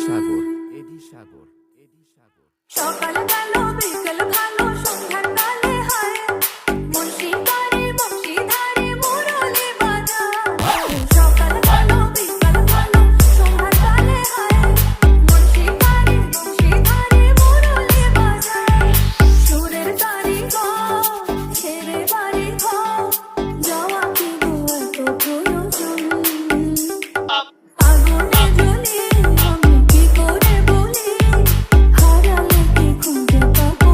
সাগর। সকাল ভালো বিকেল ভালো সন্ধ্যার কালে হয় মুন্সি বাড়ি বংশী ধারে মুরলি বাজা সকাল ভালো বিকেল ভালো সন্ধ্যার কালে হয় মুন্সি বাড়ি বংশী ধারে মুরলি বাজা সুরের কারিগর ছেড়ে বাড়ি ঘর যাওয়া কি গো এত প্রয়োজন আগুনে জ্বলি আমি কি করে বলি হারালে কি খুঁজে পাবো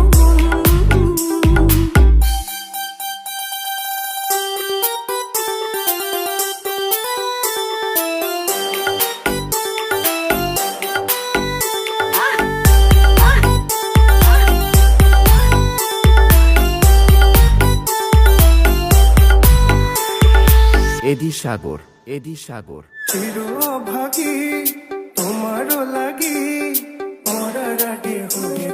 এদি সাগর। চির ভাগী তোমারও লাগি মরার আগে হয়ে